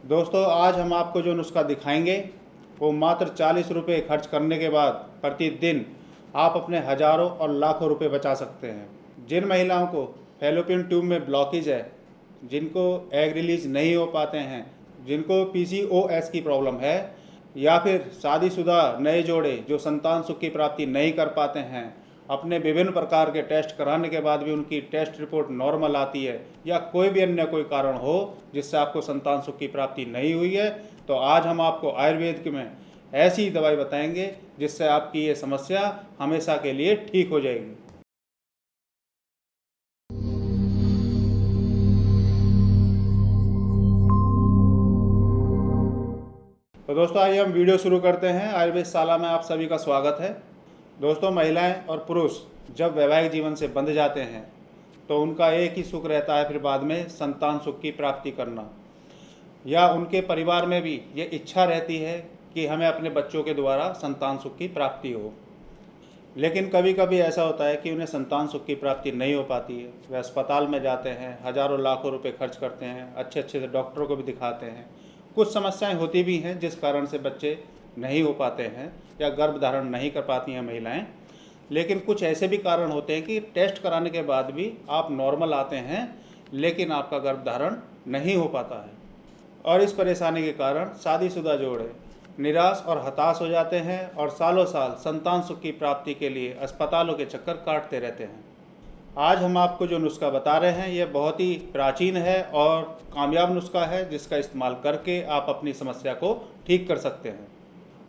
दोस्तों आज हम आपको जो नुस्खा दिखाएंगे वो मात्र 40 रुपये खर्च करने के बाद प्रतिदिन आप अपने हज़ारों और लाखों रुपए बचा सकते हैं। जिन महिलाओं को फैलोपियन ट्यूब में ब्लॉकेज है, जिनको एग रिलीज नहीं हो पाते हैं, जिनको PCOS की प्रॉब्लम है, या फिर शादीशुदा नए जोड़े जो संतान सुख की प्राप्ति नहीं कर पाते हैं, अपने विभिन्न प्रकार के टेस्ट कराने के बाद भी उनकी टेस्ट रिपोर्ट नॉर्मल आती है, या कोई भी अन्य कोई कारण हो जिससे आपको संतान सुख की प्राप्ति नहीं हुई है, तो आज हम आपको आयुर्वेद में ऐसी दवाई बताएंगे जिससे आपकी ये समस्या हमेशा के लिए ठीक हो जाएगी। तो दोस्तों आइए हम वीडियो शुरू करते हैं। आयुर्वेद शाला में आप सभी का स्वागत है। दोस्तों महिलाएं और पुरुष जब वैवाहिक जीवन से बंध जाते हैं तो उनका एक ही सुख रहता है, फिर बाद में संतान सुख की प्राप्ति करना, या उनके परिवार में भी ये इच्छा रहती है कि हमें अपने बच्चों के द्वारा संतान सुख की प्राप्ति हो। लेकिन कभी कभी ऐसा होता है कि उन्हें संतान सुख की प्राप्ति नहीं हो पाती है। वे अस्पताल में जाते हैं, हज़ारों लाखों रुपए खर्च करते हैं, अच्छे अच्छे से डॉक्टरों को भी दिखाते हैं। कुछ समस्याएं होती भी हैं जिस कारण से बच्चे नहीं हो पाते हैं या गर्भ धारण नहीं कर पाती हैं महिलाएं। लेकिन कुछ ऐसे भी कारण होते हैं कि टेस्ट कराने के बाद भी आप नॉर्मल आते हैं लेकिन आपका गर्भ धारण नहीं हो पाता है, और इस परेशानी के कारण शादीशुदा जोड़े निराश और हताश हो जाते हैं और सालों साल संतान सुख की प्राप्ति के लिए अस्पतालों के चक्कर काटते रहते हैं। आज हम आपको जो नुस्खा बता रहे हैं ये बहुत ही प्राचीन है और कामयाब नुस्खा है जिसका इस्तेमाल करके आप अपनी समस्या को ठीक कर सकते हैं।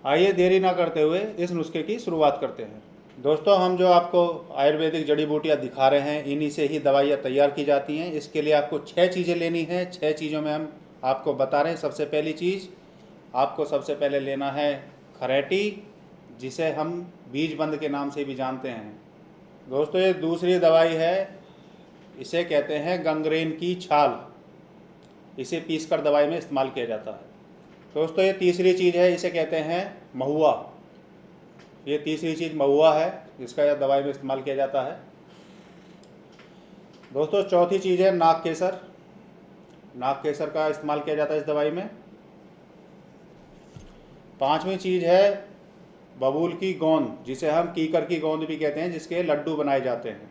आइए देरी ना करते हुए इस नुस्खे की शुरुआत करते हैं। दोस्तों हम जो आपको आयुर्वेदिक जड़ी बूटियाँ दिखा रहे हैं इन्हीं से ही दवाइयाँ तैयार की जाती हैं। इसके लिए आपको 6 चीज़ें लेनी हैं। 6 चीज़ों में हम आपको बता रहे हैं। सबसे पहली चीज़ आपको सबसे पहले लेना है खरेटी, जिसे हम बीजबंद के नाम से भी जानते हैं। दोस्तों ये दूसरी दवाई है, इसे कहते हैं गंगरेन की छाल। इसे पीसकर दवाई में इस्तेमाल किया जाता है। दोस्तों ये तीसरी चीज़ है, इसे कहते हैं महुआ। ये तीसरी चीज़ महुआ है, जिसका यह दवाई में इस्तेमाल किया जाता है। दोस्तों चौथी चीज़ है नाग केसर। नाग केसर का इस्तेमाल किया जाता है इस दवाई में। पांचवी चीज़ है बबूल की गोंद, जिसे हम कीकर की गोंद भी कहते हैं, जिसके लड्डू बनाए जाते हैं।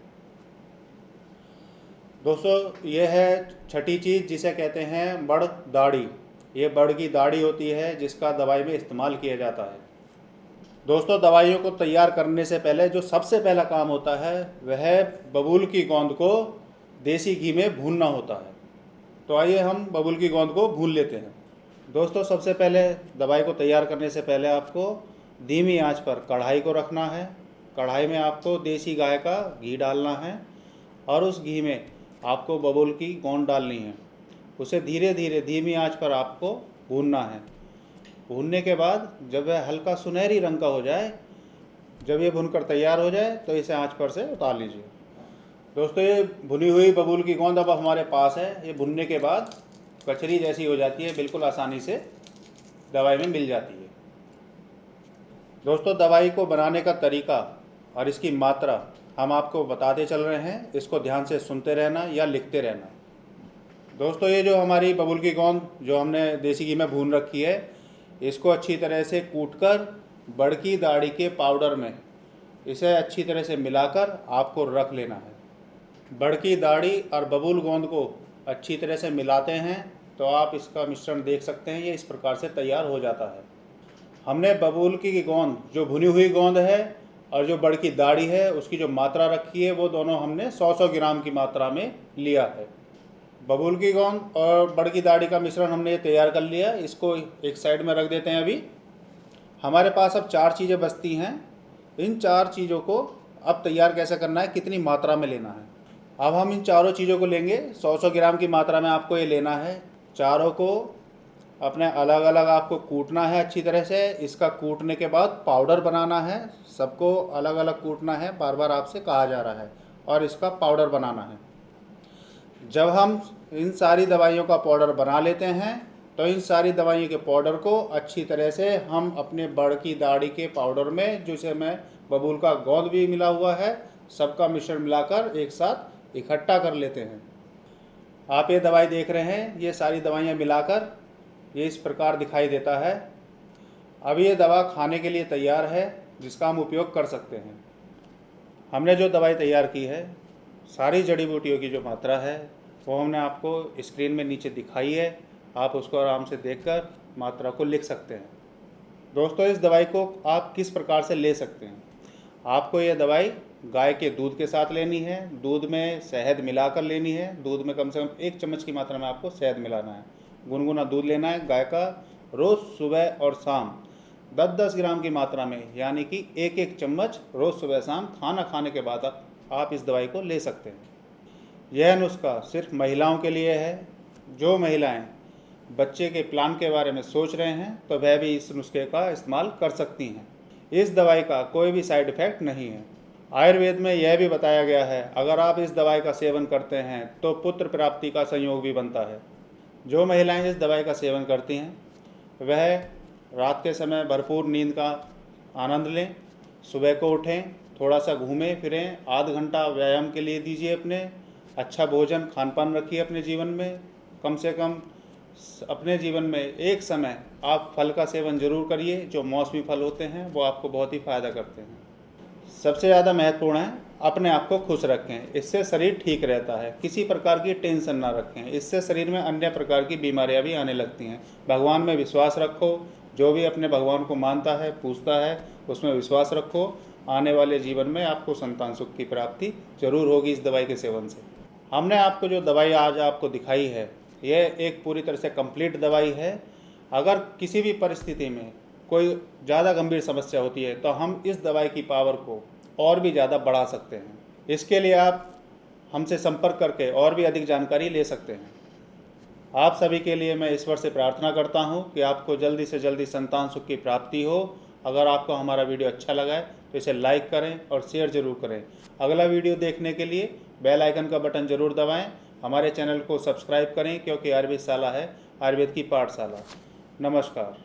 दोस्तों ये है छठी चीज़, जिसे कहते हैं बड़ दाढ़ी। ये बड़ की दाढ़ी होती है जिसका दवाई में इस्तेमाल किया जाता है। दोस्तों दवाइयों को तैयार करने से पहले जो सबसे पहला काम होता है वह बबूल की गोंद को देसी घी में भूनना होता है। तो आइए हम बबूल की गोंद को भून लेते हैं। दोस्तों सबसे पहले दवाई को तैयार करने से पहले आपको धीमी आंच पर कढ़ाई को रखना है। कढ़ाई में आपको देसी गाय का घी डालना है और उस घी में आपको बबूल की गोंद डालनी है। उसे धीरे धीरे धीमी आंच पर आपको भूनना है। भूनने के बाद जब वह हल्का सुनहरी रंग का हो जाए, जब ये भुनकर तैयार हो जाए तो इसे आंच पर से उतार लीजिए। दोस्तों ये भुनी हुई बबूल की गोंद अब हमारे पास है। ये भुनने के बाद कचरी जैसी हो जाती है, बिल्कुल आसानी से दवाई में मिल जाती है। दोस्तों दवाई को बनाने का तरीका और इसकी मात्रा हम आपको बताते चल रहे हैं, इसको ध्यान से सुनते रहना या लिखते रहना। दोस्तों ये जो हमारी बबूल की गोंद जो हमने देसी घी में भून रखी है, इसको अच्छी तरह से कूटकर बड़की दाढ़ी के पाउडर में इसे अच्छी तरह से मिलाकर आपको रख लेना है। बड़की दाढ़ी और बबूल गोंद को अच्छी तरह से मिलाते हैं तो आप इसका मिश्रण देख सकते हैं, ये इस प्रकार से तैयार हो जाता है। हमने बबूल की गोंद जो भुनी हुई गोंद है और जो बड़की दाढ़ी है उसकी जो मात्रा रखी है वो दोनों हमने 100-100 ग्राम की मात्रा में लिया है। बबूल की गोंद और बड़की दाढ़ी का मिश्रण हमने ये तैयार कर लिया। इसको एक साइड में रख देते हैं। अभी हमारे पास अब 4 चीज़ें बचती हैं। इन 4 चीज़ों को अब तैयार कैसे करना है, कितनी मात्रा में लेना है। अब हम इन चारों चीज़ों को लेंगे। 100-100 ग्राम की मात्रा में आपको ये लेना है। चारों को अपने अलग अलग आपको कूटना है अच्छी तरह से। इसका कूटने के बाद पाउडर बनाना है। सबको अलग अलग कूटना है, बार बार आपसे कहा जा रहा है, और इसका पाउडर बनाना है। जब हम इन सारी दवाइयों का पाउडर बना लेते हैं तो इन सारी दवाइयों के पाउडर को अच्छी तरह से हम अपने बड़ की दाढ़ी के पाउडर में, जिसे में बबूल का गोंद भी मिला हुआ है, सबका मिश्रण मिलाकर एक साथ इकट्ठा कर लेते हैं। आप ये दवाई देख रहे हैं, ये सारी दवाइयाँ मिलाकर ये इस प्रकार दिखाई देता है। अब ये दवा खाने के लिए तैयार है, जिसका हम उपयोग कर सकते हैं। हमने जो दवाई तैयार की है, सारी जड़ी बूटियों की जो मात्रा है वो हमने आपको स्क्रीन में नीचे दिखाई है। आप उसको आराम से देखकर मात्रा को लिख सकते हैं। दोस्तों, इस दवाई को आप किस प्रकार से ले सकते हैं? आपको ये दवाई गाय के दूध के साथ लेनी है। दूध में शहद मिलाकर लेनी है। दूध में कम से कम 1 चम्मच की मात्रा में आपको शहद मिलाना है। गुनगुना दूध लेना है गाय का। रोज़ सुबह और शाम 10-10 ग्राम की मात्रा में, यानी कि 1-1 चम्मच रोज़ सुबह शाम खाना खाने के बाद आप इस दवाई को ले सकते हैं। यह नुस्खा सिर्फ महिलाओं के लिए है। जो महिलाएं बच्चे के प्लान के बारे में सोच रहे हैं तो वह भी इस नुस्खे का इस्तेमाल कर सकती हैं। इस दवाई का कोई भी साइड इफ़ेक्ट नहीं है। आयुर्वेद में यह भी बताया गया है, अगर आप इस दवाई का सेवन करते हैं तो पुत्र प्राप्ति का संयोग भी बनता है। जो महिलाएं इस दवाई का सेवन करती हैं वह रात के समय भरपूर नींद का आनंद लें। सुबह को उठें, थोड़ा सा घूमें फिरें, आध घंटा व्यायाम के लिए दीजिए। अपने अच्छा भोजन खान पान रखिए अपने जीवन में। कम से कम अपने जीवन में एक समय आप फल का सेवन जरूर करिए। जो मौसमी फल होते हैं वो आपको बहुत ही फ़ायदा करते हैं। सबसे ज़्यादा महत्वपूर्ण है अपने आप को खुश रखें, इससे शरीर ठीक रहता है। किसी प्रकार की टेंशन ना रखें, इससे शरीर में अन्य प्रकार की बीमारियां भी आने लगती हैं। भगवान में विश्वास रखो। जो भी अपने भगवान को मानता है, पूजता है, उसमें विश्वास रखो। आने वाले जीवन में आपको संतान सुख की प्राप्ति जरूर होगी इस दवाई के सेवन से। हमने आपको जो दवाई आज आपको दिखाई है, यह एक पूरी तरह से कंप्लीट दवाई है। अगर किसी भी परिस्थिति में कोई ज़्यादा गंभीर समस्या होती है तो हम इस दवाई की पावर को और भी ज़्यादा बढ़ा सकते हैं। इसके लिए आप हमसे संपर्क करके और भी अधिक जानकारी ले सकते हैं। आप सभी के लिए मैं ईश्वर से प्रार्थना करता हूं कि आपको जल्दी से जल्दी संतान सुख की प्राप्ति हो। अगर आपको हमारा वीडियो अच्छा लगा है तो इसे लाइक करें और शेयर ज़रूर करें। अगला वीडियो देखने के लिए बेल आइकन का बटन ज़रूर दबाएं। हमारे चैनल को सब्सक्राइब करें, क्योंकि आयुर्वेद शाला है आयुर्वेद की पाठशाला। नमस्कार।